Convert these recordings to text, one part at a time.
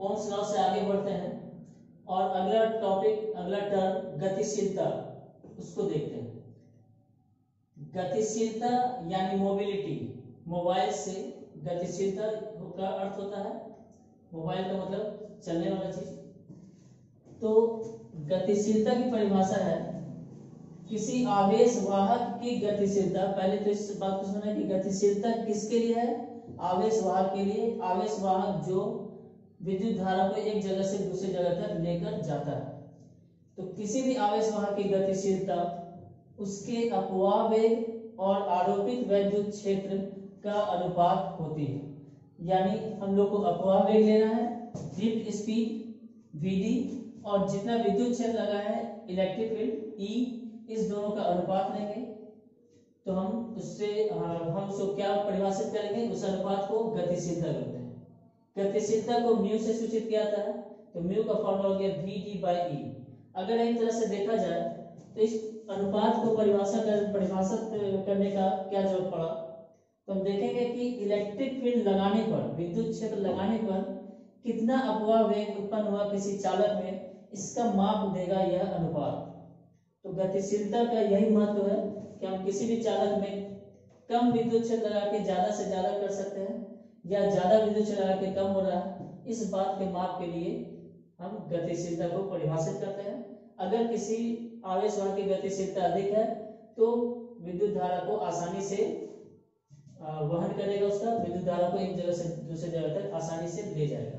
Ohm's law से आगे बढ़ते हैं और अगला टॉपिक, अगला टर्म गतिशीलता, उसको देखते हैं। गतिशीलता यानी मोबिलिटी, मोबाइल से गतिशीलता का अर्थ होता है, मोबाइल का मतलब चलने वाला चीज। तो गतिशीलता की परिभाषा है किसी आवेश वाहक की गतिशीलता। पहले तो इस बात को सुना कि गतिशीलता किसके लिए है, आवेश वाहक के लिए। आवेश वाहक जो विद्युत धारा को एक जगह से दूसरी जगह तक लेकर जाता है। तो किसी भी आवेश वाहक की गतिशीलता उसके अपवाह वेग और आरोपित वैद्युत क्षेत्र का अनुपात होती है। यानी हम लोग को अपवाह वेग लेना है, ड्रिफ्ट स्पीड Vd, और जितना विद्युत क्षेत्र लगा है इलेक्ट्रिक फील्ड E, इस दोनों का अनुपात लेंगे। तो हम उसको क्या परिभाषित करेंगे, उस अनुपात को गतिशीलता करते हैं। गतिशीलता को म्यू से सूचित किया जाता है, तो म्यू का फॉर्मूला हो गया Vd/E। अगर एक तरह से देखा जाए तो इस अनुपात को परिभाषित करने का क्या जरूरत पड़ा, तो हम देखेंगे कि इलेक्ट्रिक फील्ड लगाने पर, विद्युत क्षेत्र लगाने पर कितना अपवाह वेग उत्पन्न हुआ किसी चालक में, इसका माप देगा यह अनुपात। तो गतिशीलता का यही महत्व है कि हम किसी भी चालक में कम विद्युत क्षेत्र लगा के ज्यादा से ज्यादा कर सकते हैं, या ज्यादा विद्युत क्षेत्र लगा के कम हो रहा है, इस बात के माप के लिए हम गतिशीलता को परिभाषित करते हैं। अगर किसी आवेश वाहक की गतिशीलता अधिक है तो विद्युत धारा को आसानी से वहन करेगा, उसका विद्युत धारा को एक जगह से दूसरी जगह तक आसानी से ले जाएगा।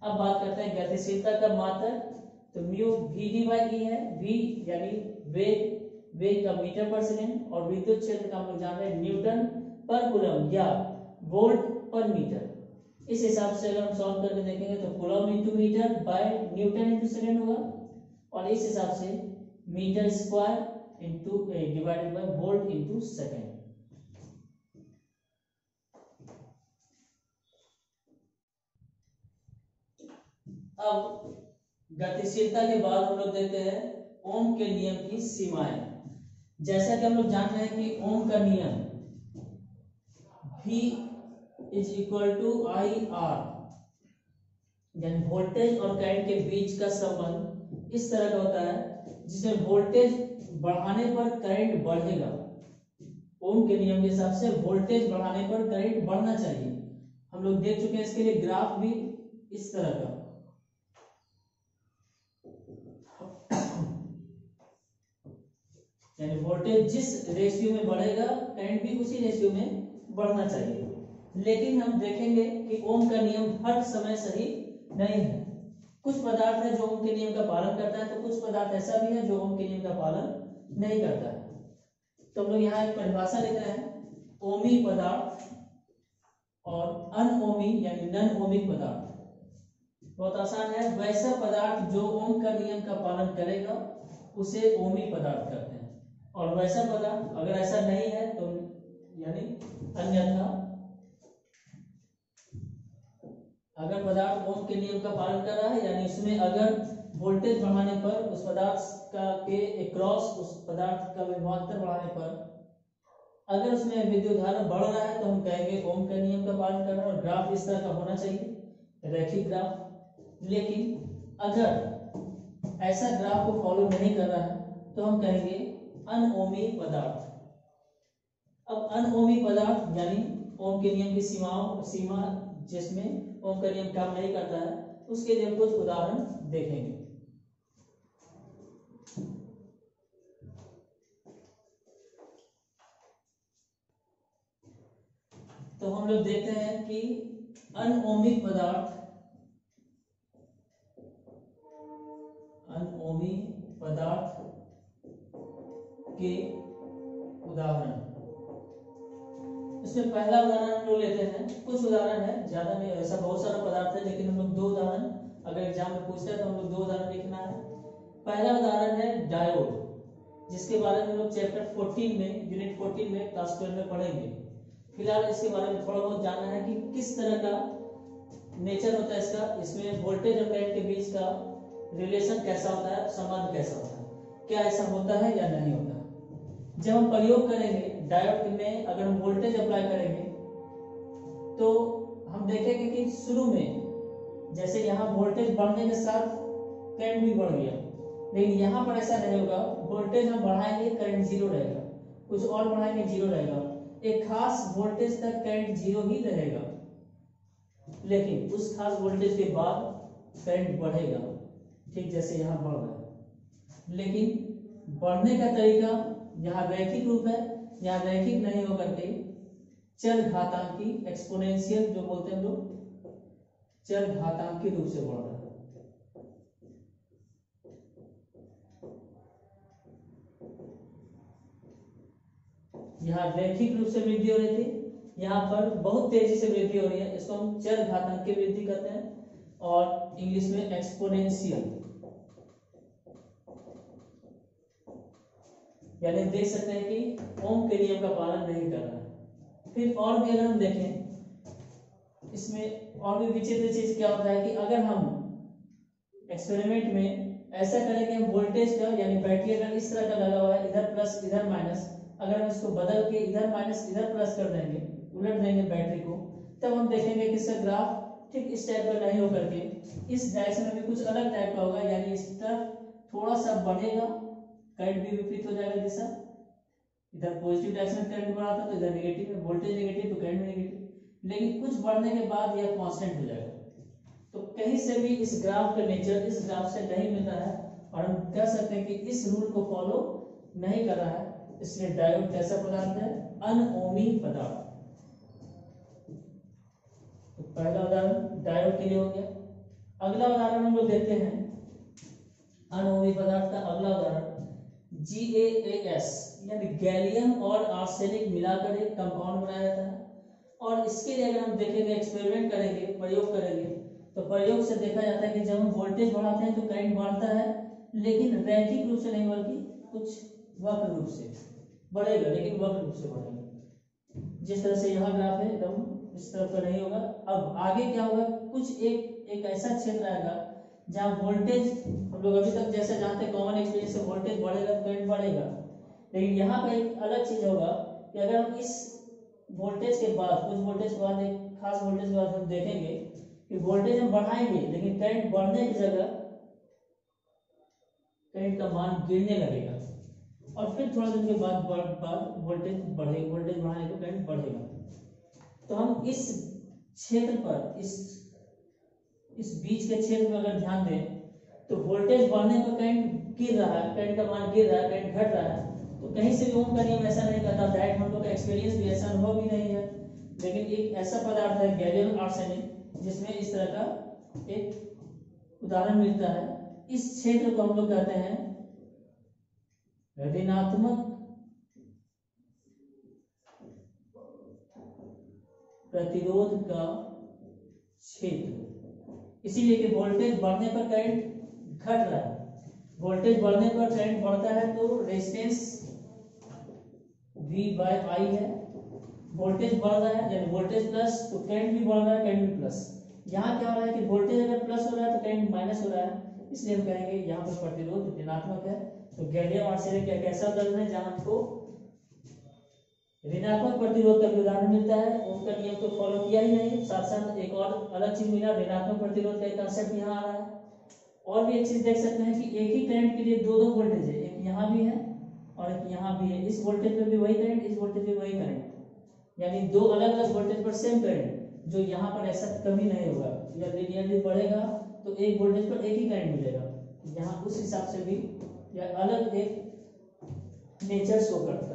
अब बात करते हैं गतिशीलता का मात्रक। तो म्यू Vd/E है, V यानी वेग का मीटर पर सेकेंड, और विद्युत क्षेत्र का हम लोग जान रहे हैं न्यूटन पर कूलम या वोल्ट पर मीटर। इस हिसाब से अगर हम सॉल्व करके देखेंगे तो coulomb into metre by newton into second होगा, और इस हिसाब से metre square into divided by volt into second. अब गतिशीलता के बाद हम लोग देखते हैं ओम के नियम की सीमाएं। जैसा कि हम लोग जान रहे हैं कि ओम का नियम V is equal to IR, यानी वोल्टेज और करंट के बीच का संबंध इस तरह का होता है जिसमें वोल्टेज बढ़ाने पर करंट बढ़ेगा। ओम के नियम के हिसाब से वोल्टेज बढ़ाने पर करंट बढ़ना चाहिए। हम लोग देख चुके हैं इसके लिए ग्राफ भी इस तरह का। यानी वोल्टेज जिस रेशियो में बढ़ेगा करंट भी उसी रेशियो में बढ़ना चाहिए। लेकिन हम देखेंगे कि ओम का नियम हर समय सही नहीं है। कुछ पदार्थ है जो ओम के नियम का पालन करता है, तो कुछ पदार्थ ऐसा भी है जो ओम के नियम का पालन नहीं करता है। तो हम लोग यहाँ एक परिभाषा लिख रहे हैं, ओमी पदार्थ और अनओमी यानी नन ओमिक पदार्थ। बहुत आसान है, वैसा पदार्थ जो ओम का नियम का पालन करेगा उसे ओमी पदार्थ कहते हैं, और वैसा पदार्थ अगर ऐसा नहीं है तो यानी अन्यथा। अगर पदार्थ ओम के नियम का पालन कर रहा है यानी इसमें अगर वोल्टेज बढ़ाने पर उस पदार्थ का के अक्रॉस उस पदार्थ का विभवांतर बढ़ाने पर अगर उसमें विद्युत धारा बढ़ रहा है तो हम कहेंगे ओम का नियम का पालन कर रहा है, और ग्राफ इस तरह का होना चाहिए, रैखिक ग्राफ। लेकिन अगर ऐसा ग्राफ को फॉलो नहीं कर रहा है तो हम कहेंगे अनओमी पदार्थ। अब अनओमी पदार्थ यानी ओम के नियम की सीमा जिसमें ओम का नियम काम नहीं करता है, उसके लिए हम कुछ उदाहरण देखेंगे। तो हम लोग देखते हैं कि अनओमिक पदार्थ के उदाहरण। इसमें पहला उदाहरण हम लोग लेते हैं, कुछ उदाहरण है, ज्यादा नहीं, ऐसा बहुत सारा पदार्थ है लेकिन हम लोग दो उदाहरण, अगर एग्जाम में पूछता है तो हम लोग दो उदाहरण लिखना है। पहला उदाहरण है डायोड, जिसके बारे में हम लोग चैप्टर 14 में, यूनिट 14 में, क्लास 12 में पढ़ेंगे। फिलहाल इसके बारे में थोड़ा बहुत जानना है कि किस तरह का नेचर होता है इसका, इसमें वोल्टेज और करंट के बीच का रिलेशन कैसा होता है, संबंध कैसा होता है, क्या ऐसा होता है या नहीं होता है। जब हम प्रयोग करेंगे डायोड में, अगर हम वोल्टेज अप्लाई करेंगे तो हम देखेंगे कि शुरू में जैसे यहाँ वोल्टेज बढ़ने के साथ करंट भी बढ़ गया, लेकिन यहाँ पर ऐसा नहीं होगा। वोल्टेज हम बढ़ाएंगे करंट जीरो रहेगा, कुछ और बढ़ाएंगे जीरो रहेगा, एक खास वोल्टेज तक करंट जीरो ही रहेगा, लेकिन उस खास वोल्टेज के बाद करंट बढ़ेगा, ठीक जैसे यहाँ बढ़ रहा है। लेकिन बढ़ने का तरीका यहाँ रैखिक रूप है, यहाँ रैखिक नहीं होकर के चर घातांकी एक्सपोनेंशियल जो बोलते हैं हम लोग, चर घातांकी रूप से बढ़ रहा है। यहाँ रैखिक रूप से वृद्धि हो रही थी, यहाँ पर बहुत तेजी से वृद्धि हो रही है, इसको हम चर घातांकी वृद्धि कहते हैं, और इंग्लिश में एक्सपोनेंशियल। यानी देख सकते हैं कि ओम के नियम का पालन नहीं कर रहा है। फिर और भी अगर हम देखें, इसमें और भी विचित्र चीज क्या होता है कि अगर हम एक्सपेरिमेंट में ऐसा करें कि हम वोल्टेज का, यानी बैटरी अगर इस तरह का लगा हुआ है, इधर प्लस इधर माइनस, अगर हम इसको बदल के इधर माइनस इधर प्लस कर देंगे, उलट देंगे बैटरी को, तब हम देखेंगे कि इसका ग्राफ ठीक इस टाइप का नहीं होकर के इस डायरेक्शन में भी कुछ अलग टाइप का होगा। यानी इस तरफ थोड़ा सा बढ़ेगा, करंट भी विपरीत हो जाएगा दिशा, इधर पॉजिटिव डायरेक्शन में करंट बढ़ा था तो इधर नेगेटिव में, वोल्टेज नेगेटिव तो करंट नेगेटिव, लेकिन कुछ बढ़ने के बाद यह कांस्टेंट हो जाएगा। तो कहीं से भी इस ग्राफ का नेचर इस ग्राफ से नहीं मिलता है, और हम कह सकते हैं कि इस रूल को फॉलो नहीं कर रहा है। इसलिए डायोड कैसा पदार्थ है? अनओमी पदार्थ। तो पहला उदाहरण डायोड के लिए हो गया। अगला उदाहरण हम लोग देखते हैं अनओमी पदार्थ का। अगला उदाहरण GaAs यानी गैलियम और आर्सेनिक मिलाकर एक कंपाउंड बनाया जाता है, और इसके लिए अगर हम देखेंगे, एक्सपेरिमेंट करेंगे, प्रयोग करेंगे, तो प्रयोग से देखा जाता है कि जब हम वोल्टेज बढ़ाते हैं तो करंट बढ़ता है, लेकिन रैखिक रूप से नहीं बल्कि कुछ वक्र रूप से बढ़ेगा, लेकिन वक्र रूप से बढ़ेगा। जिस तरह से यहाँ ग्राफ है एकदम इस तरह का नहीं होगा। अब आगे क्या होगा, कुछ एक ऐसा क्षेत्र आएगा जहाँ वोल्टेज, हम लोग अभी तक जैसे जानते हैं कॉमन एक्सपीरियंस से वोल्टेज बढ़ेगा तो करंट बढ़ेगा, लेकिन यहाँ पर एक अलग चीज होगा कि अगर हम इस वोल्टेज के बाद, कुछ वोल्टेज के बाद, एक खास वोल्टेज के बाद हम देखेंगे कि वोल्टेज हम बढ़ाएंगे, लेकिन करंट बढ़ने की जगह करंट का मान गिरने लगेगा, और फिर थोड़ा दिन के बाद वोल्टेज बढ़ेगा, वोल्टेज बढ़ाने पर करंट बढ़ेगा। तो हम इस क्षेत्र पर, इस बीच के क्षेत्र में अगर ध्यान दें तो वोल्टेज बढ़ने पर करंट गिर रहा है, करंट का मान गिर रहा है, करंट घट रहा है। तो कहीं से भी ओम का नियम ऐसा नहीं कहता, डायरेक्ट हम लोग का एक्सपीरियंस भी ऐसा अनुभव भी नहीं है, लेकिन एक ऐसा पदार्थ है गैलियम आर्सेनिक जिसमें इस तरह का एक उदाहरण मिलता है। इस क्षेत्र को हम लोग कहते हैं ऋणात्मक प्रतिरोध का क्षेत्र, इसीलिए कि वोल्टेज बढ़ने पर करंट घट रहा है, वोल्टेज बढ़ने पर करंट बढ़ता है तो रेजिस्टेंस V/I है, वोल्टेज बढ़ रहा है यानी वोल्टेज प्लस तो करंट भी बढ़ रहा है, करंट भी प्लस। यहाँ क्या हो रहा है कि वोल्टेज अगर प्लस हो रहा है तो करंट माइनस हो रहा है, इसलिए हम कहेंगे यहाँ पर प्रतिरोध ऋणात्मक है। तो गैलियम आर्सेनिक एक ऐसा उदाहरण है जहाँ हमको ऋणात्मक प्रतिरोध का भी उदाहरण मिलता है। ओम का नियम तो फॉलो किया ही नहीं, साथ साथ एक और अलग चीज मिला, ऋणात्मक प्रतिरोध का एक कंसेप्ट यहाँ आ रहा है। और भी एक चीज देख सकते हैं कि एक ही करंट के लिए दो वोल्टेज है, एक यहाँ भी है और एक यहाँ भी है, इस वोल्टेज पे भी वही करंट, इस वोल्टेज पे वही करंट, यानी दो अलग अलग वोल्टेज पर सेम करंट, जो यहाँ पर ऐसा कभी नहीं होगा। या लिनियरली बढ़ेगा तो एक वोल्टेज पर एक ही करंट मिलेगा, यहाँ उस हिसाब से भी या अलग एक नेचर शो करता है।